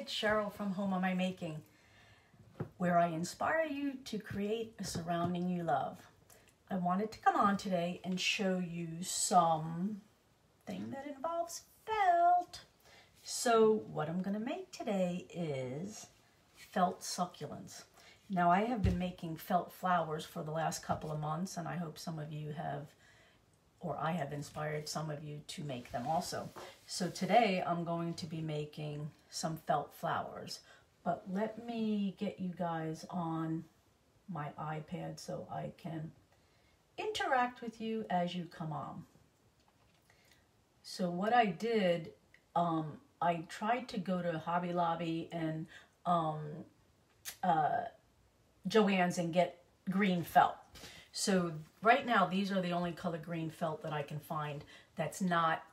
it's Cheryl from Home Am I Making, where I inspire you to create a surrounding you love. I wanted to come on today and show you something that involves felt. So what I'm going to make today is felt succulents. Now I have been making felt flowers for the last couple of months, and I hope some of you have, or I have inspired some of you to make them also. So today I'm going to be making some felt flowers, but let me get you guys on my iPad so I can interact with you as you come on. So what I did, I tried to go to Hobby Lobby and Joann's and get green felt. So right now, these are the only color green felt that I can find that's not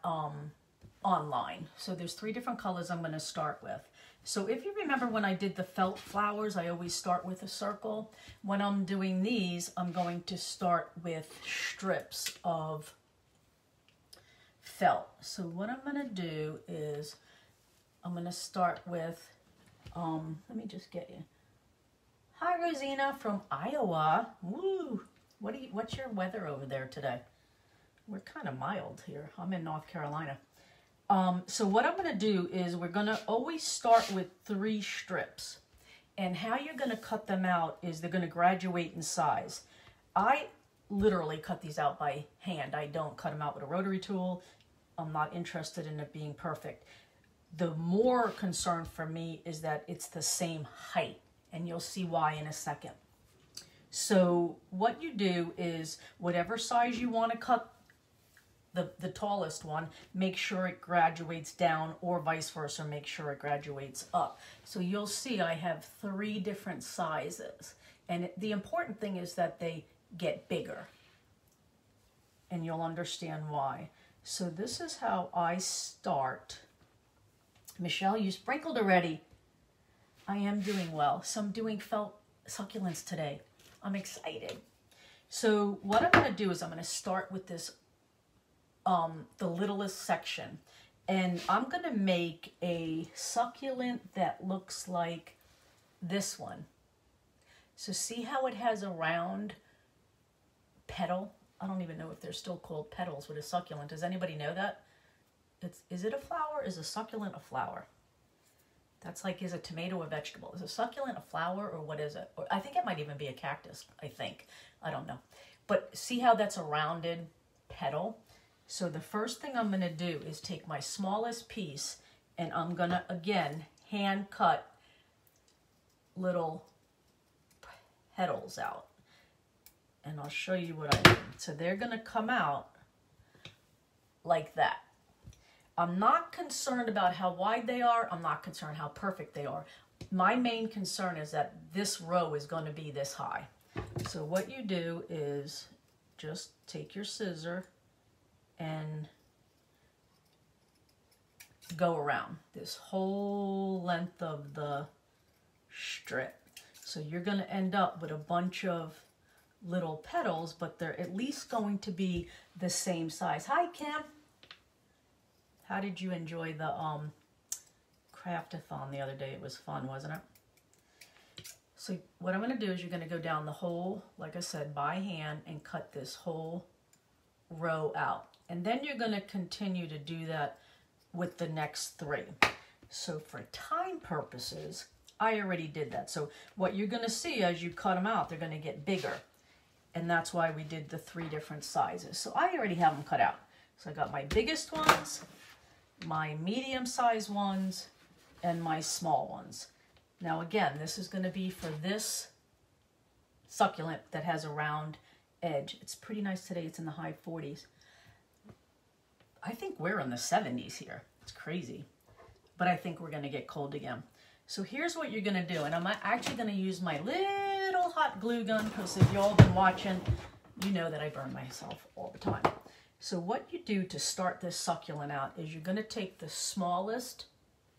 online. So there's 3 different colors I'm going to start with. So if you remember when I did the felt flowers, I always start with a circle. When I'm doing these, I'm going to start with strips of felt. So what I'm going to do is I'm going to start with, let me just get you. Hi, Rosina from Iowa. Woo! What's your weather over there today? We're kind of mild here. I'm in North Carolina. So what I'm going to do is we're going to always start with 3 strips. And how you're going to cut them out is they're going to graduate in size. I literally cut these out by hand. I don't cut them out with a rotary tool. I'm not interested in it being perfect. The more concern for me is that it's the same height. And you'll see why in a second. So what you do is whatever size you want to cut the tallest one, make sure it graduates down, or vice versa, make sure it graduates up. So you'll see I have 3 different sizes. And the important thing is that they get bigger. And you'll understand why. So this is how I start. Michelle, you sprinkled already. I am doing well. So I'm doing felt succulents today. I'm excited. So what I'm going to do is I'm going to start with this, the littlest section. And I'm going to make a succulent that looks like this one. So see how it has a round petal? I don't even know if they're still called petals with a succulent. Does anybody know that? Is it a flower? Is a succulent a flower? That's like, is a tomato a vegetable? Is a succulent a flower, or what is it? Or I think it might even be a cactus, I think. I don't know. But see how that's a rounded petal? So the first thing I'm going to do is take my smallest piece, and I'm going to, again, hand cut little petals out. And I'll show you what I mean. So they're going to come out like that. I'm not concerned about how wide they are. I'm not concerned how perfect they are. My main concern is that this row is going to be this high. So what you do is just take your scissor and go around this whole length of the strip. So you're going to end up with a bunch of little petals, but they're at least going to be the same size. Hi, Kim. How did you enjoy the craft-a-thon the other day? It was fun, wasn't it? So what I'm going to do is you're going to go down the whole, like I said, by hand and cut this whole row out. And then you're going to continue to do that with the next 3. So for time purposes, I already did that. So what you're going to see as you cut them out, they're going to get bigger. And that's why we did the 3 different sizes. So I already have them cut out. So I got my biggest ones, my medium-sized ones, and my small ones. Now again, this is going to be for this succulent that has a round edge. It's pretty nice today. It's in the high 40s. I think we're in the 70s here. It's crazy. But I think we're going to get cold again. So here's what you're going to do. And I'm actually going to use my little hot glue gun, because if y'all been watching, you know that I burn myself all the time. So what you do to start this succulent out is you're going to take the smallest,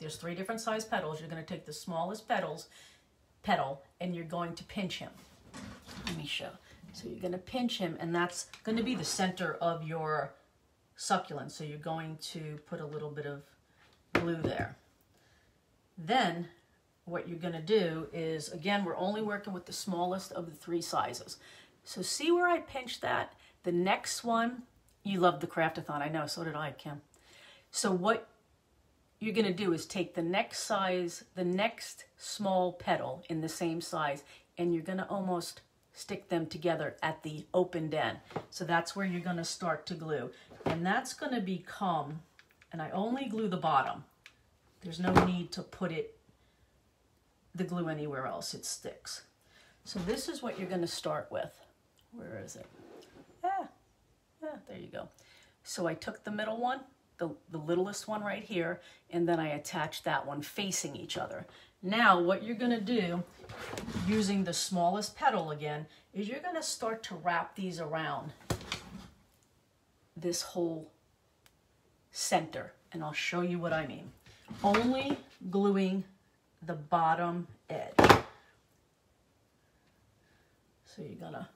there's 3 different size petals, you're going to take the smallest petal, and you're going to pinch him. Let me show. So you're going to pinch him, and that's going to be the center of your succulent. So you're going to put a little bit of glue there. Then what you're going to do is, again, we're only working with the smallest of the 3 sizes. So see where I pinched that? The next one, you love the Craftathon. I know, so did I, Kim. So what you're going to do is take the next size, the next small petal in the same size, and you're going to almost stick them together at the opened end. So that's where you're going to start to glue. And that's going to become, and I only glue the bottom. There's no need to put the glue anywhere else. It sticks. So this is what you're going to start with. Where is it? Yeah, there you go. So I took the middle one, the littlest one right here, and then I attached that one facing each other. Now what you're going to do, using the smallest petal again, is you're going to start to wrap these around this whole center. And I'll show you what I mean. Only gluing the bottom edge. So you're going to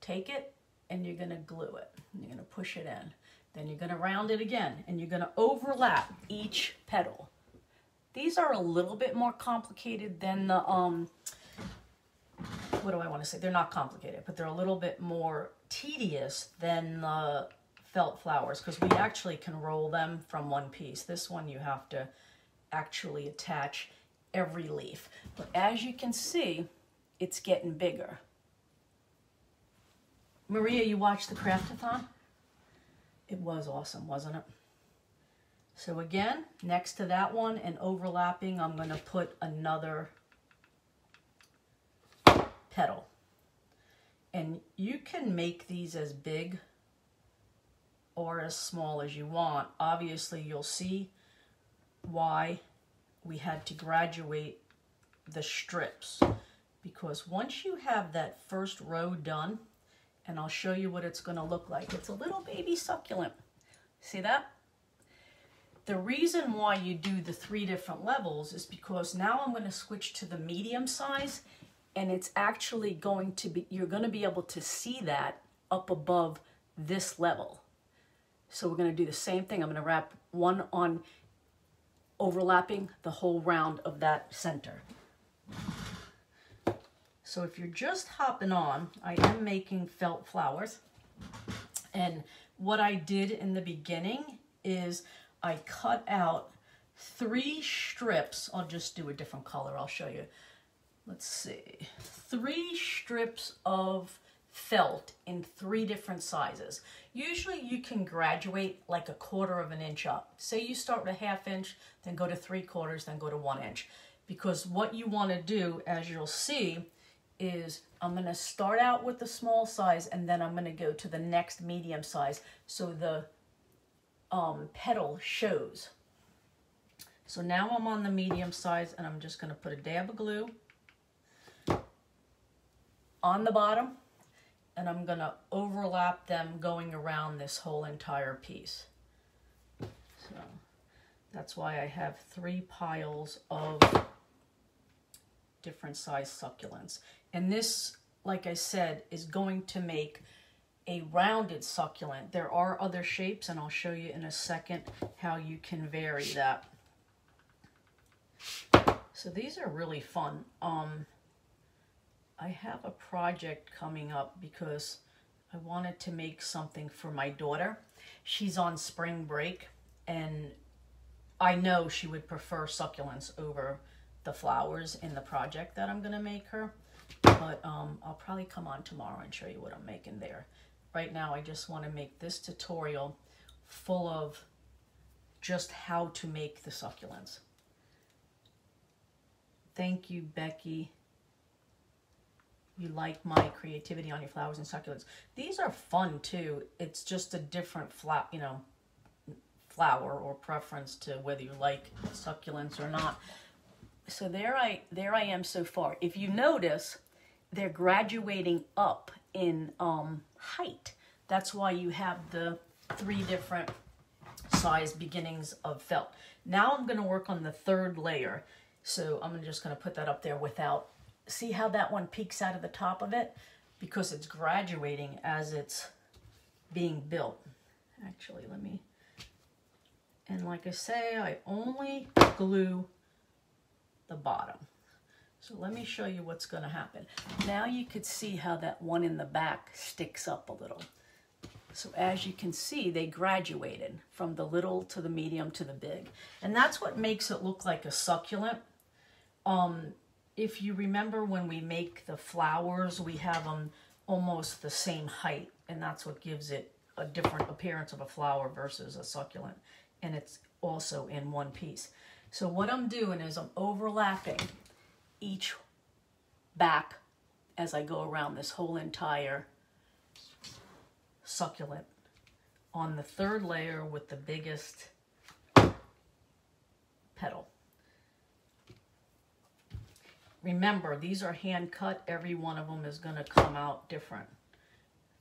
take it and you're going to glue it. You're going to push it in. Then you're going to round it again and you're going to overlap each petal. These are a little bit more complicated than the, what do I want to say? They're not complicated, but they're a little bit more tedious than the felt flowers because we actually can roll them from one piece. This one you have to actually attach every leaf. But as you can see, it's getting bigger. Maria, you watched the Craftathon? It was awesome, wasn't it? So again, next to that one and overlapping, I'm going to put another petal. And you can make these as big or as small as you want. Obviously, you'll see why we had to graduate the strips. Because once you have that first row done, and I'll show you what it's going to look like. It's a little baby succulent. See that? The reason why you do the 3 different levels is because now I'm going to switch to the medium size, and it's actually going to be, you're going to be able to see that up above this level. So we're going to do the same thing. I'm going to wrap one on overlapping the whole round of that center. So if you're just hopping on, I am making felt flowers. And what I did in the beginning is I cut out 3 strips. I'll just do a different color. I'll show you. Let's see. 3 strips of felt in 3 different sizes. Usually you can graduate like 1/4 of an inch up. Say you start with a 1/2 inch, then go to 3/4, then go to 1 inch. Because what you want to do, as you'll see, is I'm going to start out with the small size and then I'm going to go to the next medium size so the petal shows. So now I'm on the medium size and I'm just going to put a dab of glue on the bottom and I'm going to overlap them going around this whole entire piece. So that's why I have 3 piles of different size succulents. And this, like I said, is going to make a rounded succulent. There are other shapes, and I'll show you in a second how you can vary that. So these are really fun. I have a project coming up because I wanted to make something for my daughter. She's on spring break, and I know she would prefer succulents over the flowers in the project that I'm going to make her. But I'll probably come on tomorrow and show you what I'm making there. Right now, I just want to make this tutorial full of just how to make the succulents. Thank you, Becky. You like my creativity on your flowers and succulents. These are fun too. It's just a different flower or preference to whether you like succulents or not. So there I am so far. If you notice, they're graduating up in height. That's why you have the 3 different size beginnings of felt. Now I'm going to work on the 3rd layer. So I'm just going to put that up there without, see how that one peeks out of the top of it? Because it's graduating as it's being built. Actually, let me, and like I say, I only glue the bottom. So let me show you what's going to happen. Now you could see how that one in the back sticks up a little. So as you can see, they graduated from the little to the medium to the big. And that's what makes it look like a succulent. If you remember when we make the flowers, we have them almost the same height. And that's what gives it a different appearance of a flower versus a succulent. And it's also in one piece. So what I'm doing is I'm overlapping each back as I go around this whole entire succulent on the third layer with the biggest petal. Remember, these are hand cut. Every one of them is going to come out different.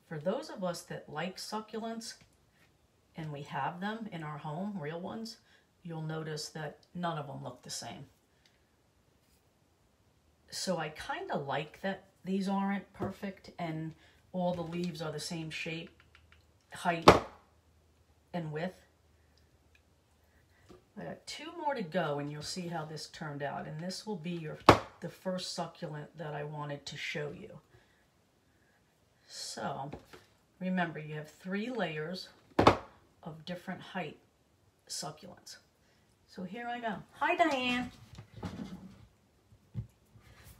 For those of us that like succulents and we have them in our home, real ones, you'll notice that none of them look the same. So I kind of like that these aren't perfect and all the leaves are the same shape, height, and width. I got 2 more to go and you'll see how this turned out. And this will be the first succulent that I wanted to show you. So remember, you have 3 layers of different height succulents. So here I go. Hi, Diane.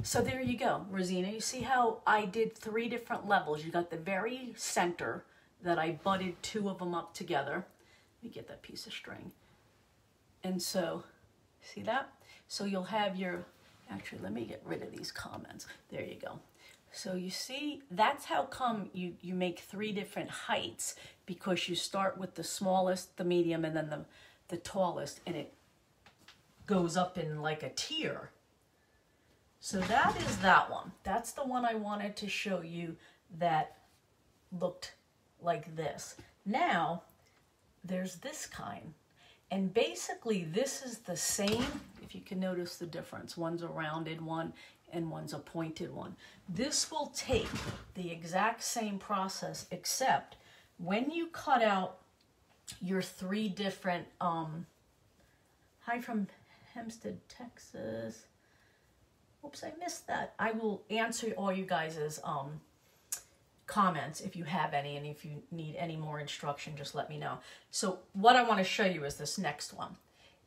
So there you go, Rosina. You see how I did 3 different levels. You got the very center that I butted 2 of them up together. Let me get that piece of string. And so, see that? So you'll have your, actually, let me get rid of these comments. There you go. So you see, that's how come you make 3 different heights, because you start with the smallest, the medium, and then the tallest, and it goes up in like a tier. So that is that one. That's the one I wanted to show you that looked like this. Now, there's this kind. And basically, this is the same, if you can notice the difference. One's a rounded one and one's a pointed one. This will take the exact same process, except when you cut out your 3 different, hi from Hempstead, Texas. Oops, I missed that. I will answer all you guys' comments if you have any, and if you need any more instruction, just let me know. So what I want to show you is this next one.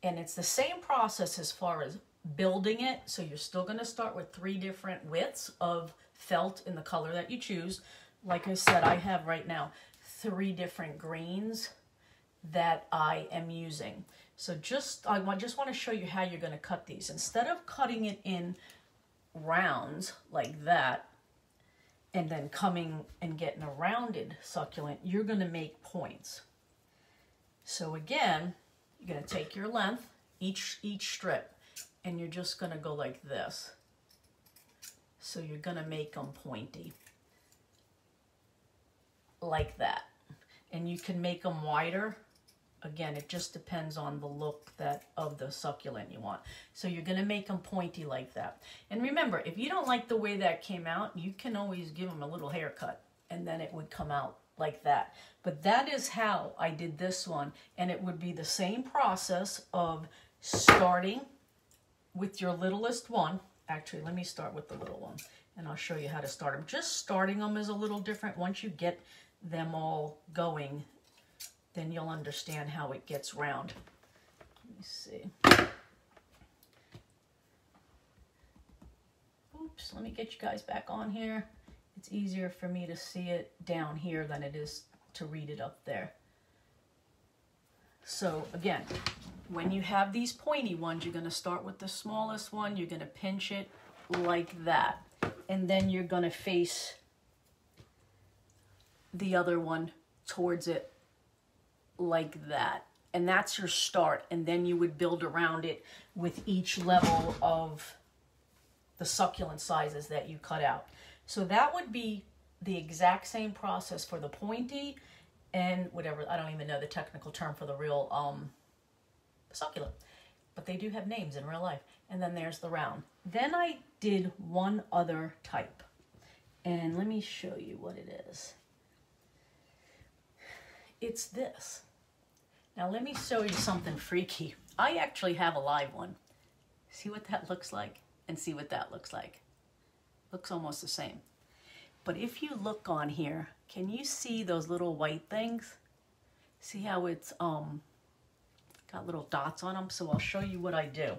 And it's the same process as far as building it. So you're still going to start with 3 different widths of felt in the color that you choose. Like I said, I have right now 3 different greens that I am using. So I just want to show you how you're going to cut these. Instead of cutting it in rounds like that and then coming and getting a rounded succulent, you're going to make points. So again, you're going to take your length, each strip, and you're just going to go like this. So you're going to make them pointy like that. And you can make them wider. Again, it just depends on the look of the succulent you want. So you're going to make them pointy like that. And remember, if you don't like the way that came out, you can always give them a little haircut, and then it would come out like that. But that is how I did this one. And it would be the same process of starting with your littlest one. Actually, let me start with the little one, and I'll show you how to start them. Just starting them is a little different. Once you get them all going, then you'll understand how it gets round. Let me see. Oops, let me get you guys back on here. It's easier for me to see it down here than it is to read it up there. So again, when you have these pointy ones, you're going to start with the smallest one. You're going to pinch it like that. And then you're going to face the other one towards it like that. And that's your start. And then you would build around it with each level of the succulent sizes that you cut out. So that would be the exact same process for the pointy and whatever. I don't even know the technical term for the real succulent, but they do have names in real life. And then there's the round. Then I did one other type, and let me show you what it is. It's this. Now let me show you something freaky. I actually have a live one. See what that looks like and see what that looks like. Looks almost the same. But if you look on here, can you see those little white things? See how it's got little dots on them? So I'll show you what I do.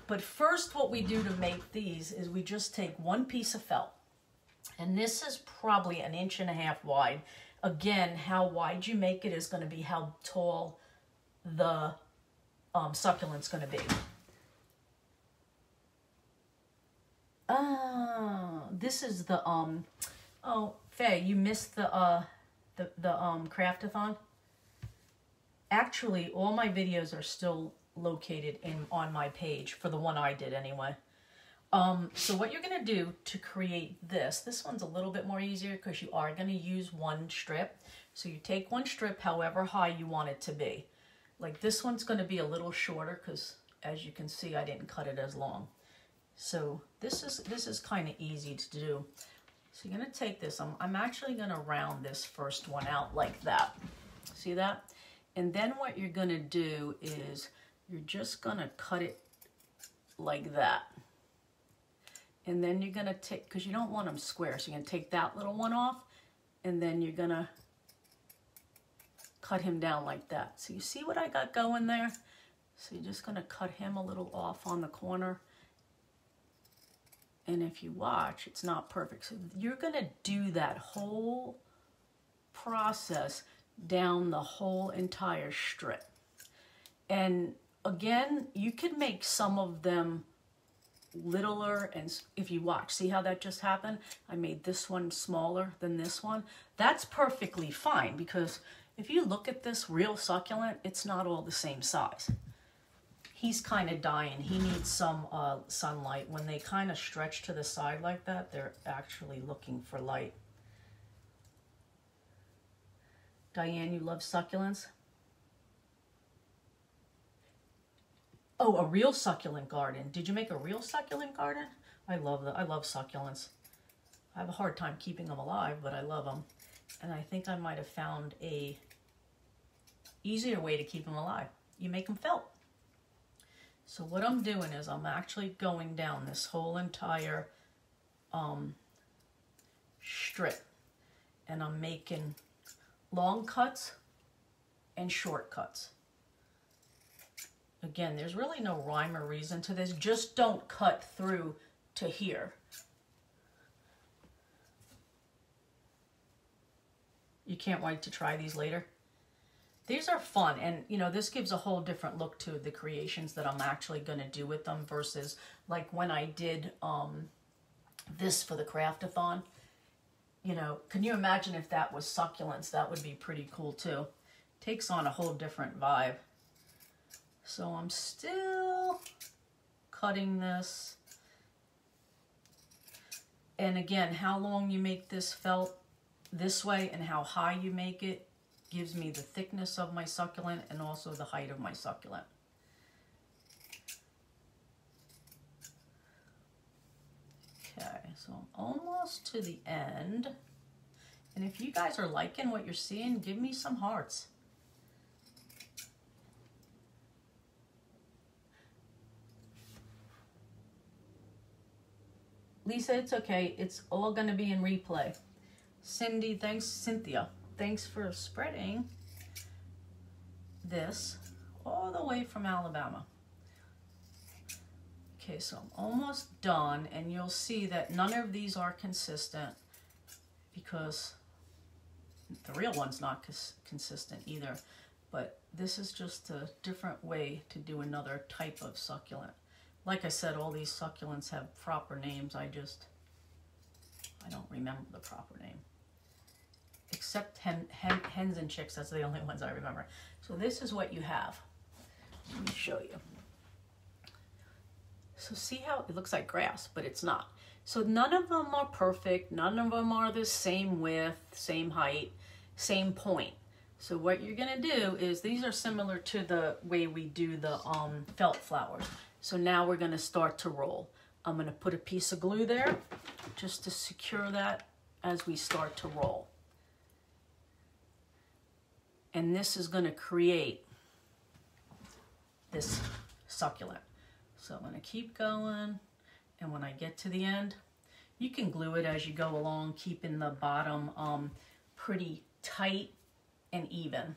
But first what we do to make these is we just take one piece of felt. And this is probably 1.5 inches wide. Again, how wide you make it is going to be how tall the succulent's going to be. This is the oh, Faye, you missed the craft-a-thon. Actually, all my videos are still located on my page, for the one I did anyway. So what you're going to do to create this one's a little bit more easier because you are going to use one strip. So you take one strip however high you want it to be. Like this one's going to be a little shorter because, as you can see, I didn't cut it as long. So this is kind of easy to do. So you're going to take this. I'm actually going to round this first one out like that. See that? And then what you're going to do is you're just going to cut it like that. And then you're going to take, because you don't want them square, so you're going to take that little one off, and then you're going to cut him down like that. So you see what I got going there? So you're just going to cut him a little off on the corner. And if you watch, it's not perfect. So you're going to do that whole process down the whole entire strip. And again, you could make some of them littler, and if you watch, see how that just happened? I made this one smaller than this one. That's perfectly fine, because if you look at this real succulent, it's not all the same size. He's kind of dying. He needs some sunlight. When they kind of stretch to the side like that, they're actually looking for light. Diane, you love succulents? Oh, a real succulent garden. Did you make a real succulent garden? I love succulents. I have a hard time keeping them alive, but I love them. And I think I might have found a easier way to keep them alive. You make them felt. So what I'm doing is I'm actually going down this whole entire strip. And I'm making long cuts and short cuts. Again, there's really no rhyme or reason to this. Just don't cut through to here. You can't wait to try these later. These are fun, and you know, this gives a whole different look to the creations that I'm actually going to do with them versus like when I did this for the craft-a-thon. You know, can you imagine if that was succulents? That would be pretty cool too. Takes on a whole different vibe. So I'm still cutting this. And again, how long you make this felt this way and how high you make it gives me the thickness of my succulent and also the height of my succulent. Okay, so I'm almost to the end. And if you guys are liking what you're seeing, give me some hearts. Lisa, it's okay. It's all going to be in replay. Cindy, thanks. Cynthia, thanks for spreading this all the way from Alabama. Okay, so I'm almost done, and you'll see that none of these are consistent because the real one's not consistent either. But this is just a different way to do another type of succulent. Like I said, all these succulents have proper names. I don't remember the proper name. Except hens and chicks, that's the only ones I remember. So this is what you have. Let me show you. So see how it looks like grass, but it's not. So none of them are perfect. None of them are the same width, same height, same point. So what you're gonna do is, these are similar to the way we do the felt flowers. So now we're going to start to roll. I'm going to put a piece of glue there just to secure that as we start to roll. And this is going to create this succulent. So I'm going to keep going, and when I get to the end, you can glue it as you go along, keeping the bottom pretty tight and even.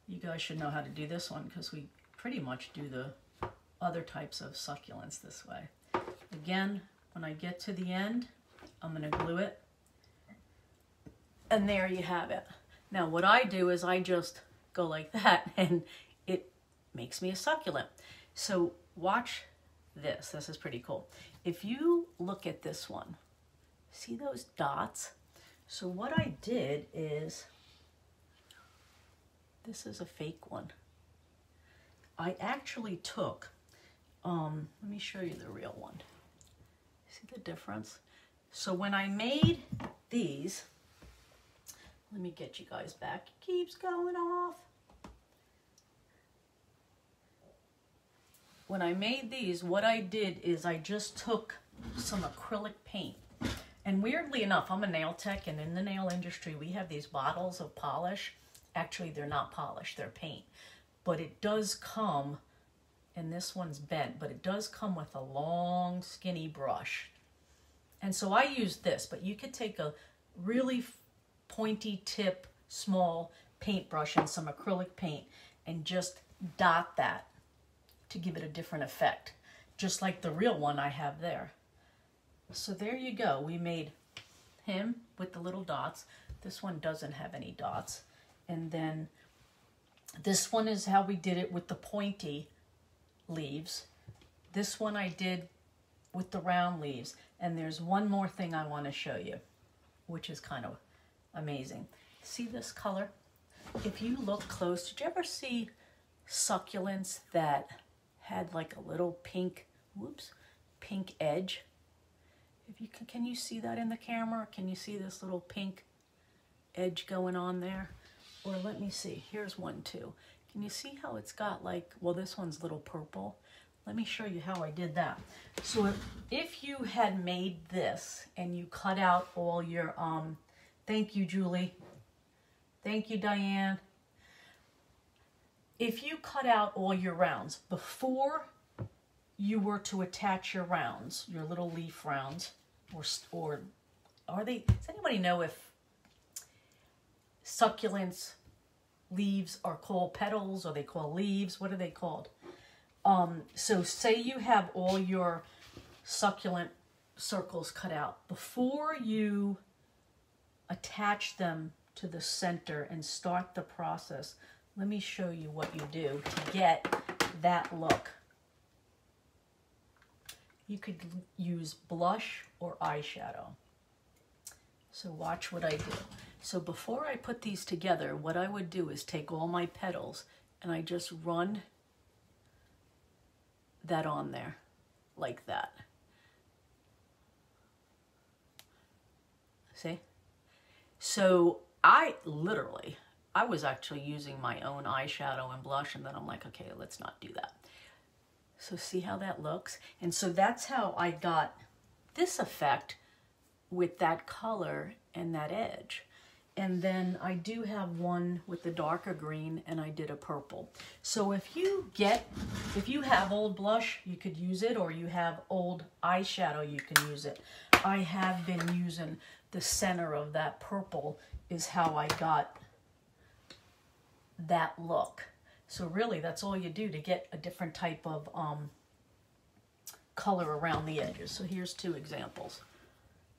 You guys should know how to do this one because we pretty much do the other types of succulents this way. Again, when I get to the end, I'm going to glue it. And there you have it. Now what I do is I just go like that and it makes me a succulent. So watch this. This is pretty cool. If you look at this one, see those dots? So what I did is, this is a fake one. I actually took, let me show you the real one. See the difference? So when I made these, let me get you guys back. It keeps going off. When I made these, what I did is I just took some acrylic paint. And weirdly enough, I'm a nail tech, and in the nail industry, we have these bottles of polish. Actually, they're not polish, they're paint. But it does come, and this one's bent, but it does come with a long, skinny brush. And so I used this, but you could take a really pointy tip, small paintbrush and some acrylic paint and just dot that to give it a different effect, just like the real one I have there. So there you go. We made him with the little dots. This one doesn't have any dots. And then this one is how we did it with the pointy leaves. This one I did with the round leaves. And there's one more thing I want to show you, which is kind of amazing. See this color? If you look close, did you ever see succulents that had like a little pink, pink edge? If you can you see that in the camera? Can you see this little pink edge going on there? Or let me see, here's one too. Can you see how it's got like, well, this one's a little purple. Let me show you how I did that. So if you had made this and you cut out all your, thank you, Julie. Thank you, Diane. If you cut out all your rounds before you were to attach your rounds, your little leaf rounds, or are they, does anybody know if succulents leaves are called petals, or they call leaves? What are they called? So say you have all your succulent circles cut out. Before you attach them to the center and start the process, let me show you what you do to get that look. You could use blush or eyeshadow. So watch what I do. So before I put these together, what I would do is take all my petals and I just run that on there like that. See? So I was actually using my own eyeshadow and blush, and then I'm like, okay, let's not do that. So see how that looks? And so that's how I got this effect with that color and that edge. And then I do have one with the darker green, and I did a purple. So if you have old blush, you could use it, or you have old eyeshadow, you can use it. I have been using the center of that purple is how I got that look. So really, that's all you do to get a different type of color around the edges. So here's two examples.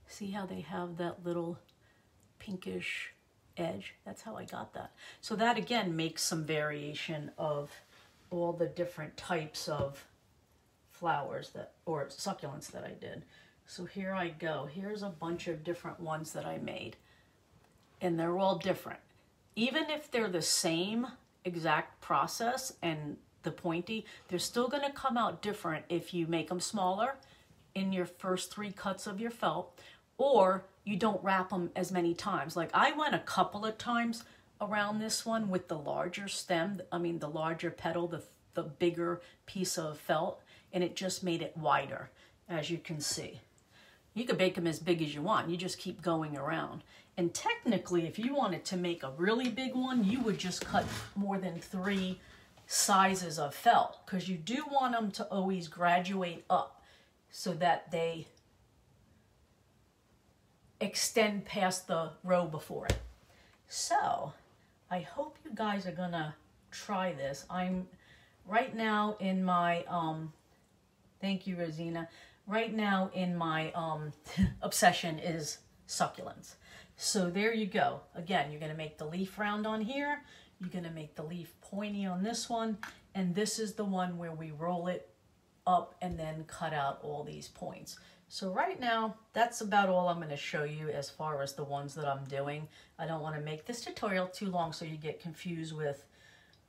See how they have that little pinkish edge? That's how I got that. So that again makes some variation of all the different types of flowers or succulents that I did. So here I go. Here's a bunch of different ones that I made. And they're all different. Even if they're the same exact process and the pointy, they're still going to come out different if you make them smaller in your first 3 cuts of your felt, or you don't wrap them as many times. Like I went a couple of times around this one with the larger stem, the larger petal, the bigger piece of felt, and it just made it wider, as you can see. You could make them as big as you want. You just keep going around. And technically, if you wanted to make a really big one, you would just cut more than 3 sizes of felt, because you do want them to always graduate up so that they extend past the row before it. So I hope you guys are gonna try this. I'm right now in my thank you, Rosina. Right now in my obsession is succulents. So there you go. Again, you're gonna make the leaf round on here. You're gonna make the leaf pointy on this one, and this is the one where we roll it up and then cut out all these points. So right now, that's about all I'm going to show you as far as the ones that I'm doing. I don't want to make this tutorial too long so you get confused with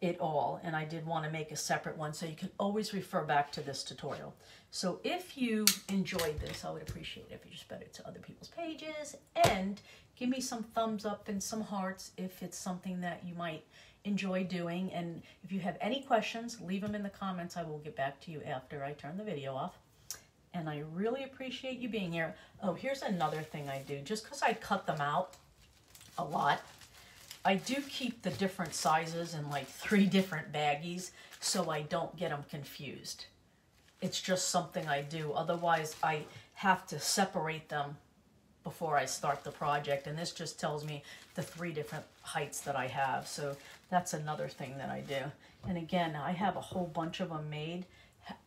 it all. And I did want to make a separate one so you can always refer back to this tutorial. So if you enjoyed this, I would appreciate it if you spread it to other people's pages. And give me some thumbs up and some hearts if it's something that you might enjoy doing. And if you have any questions, leave them in the comments. I will get back to you after I turn the video off. And I really appreciate you being here. Oh, here's another thing I do. Just because I cut them out a lot, I do keep the different sizes in like 3 different baggies so I don't get them confused. It's just something I do. Otherwise, I have to separate them before I start the project. And this just tells me the 3 different heights that I have. So that's another thing that I do. And again, I have a whole bunch of them made.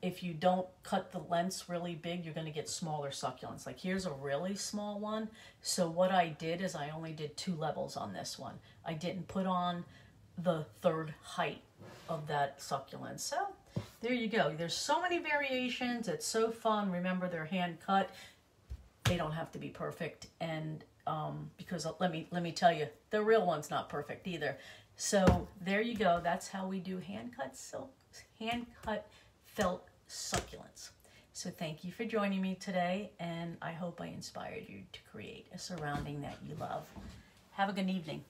If you don't cut the lengths really big, you're going to get smaller succulents. Like here's a really small one. So what I did is I only did 2 levels on this one. I didn't put on the 3rd height of that succulent. So there you go. There's so many variations. It's so fun. Remember, they're hand cut. They don't have to be perfect. And because let me tell you, the real one's not perfect either. So there you go. That's how we do hand cut felt succulents. So thank you for joining me today, and I hope I inspired you to create a surrounding that you love. Have a good evening.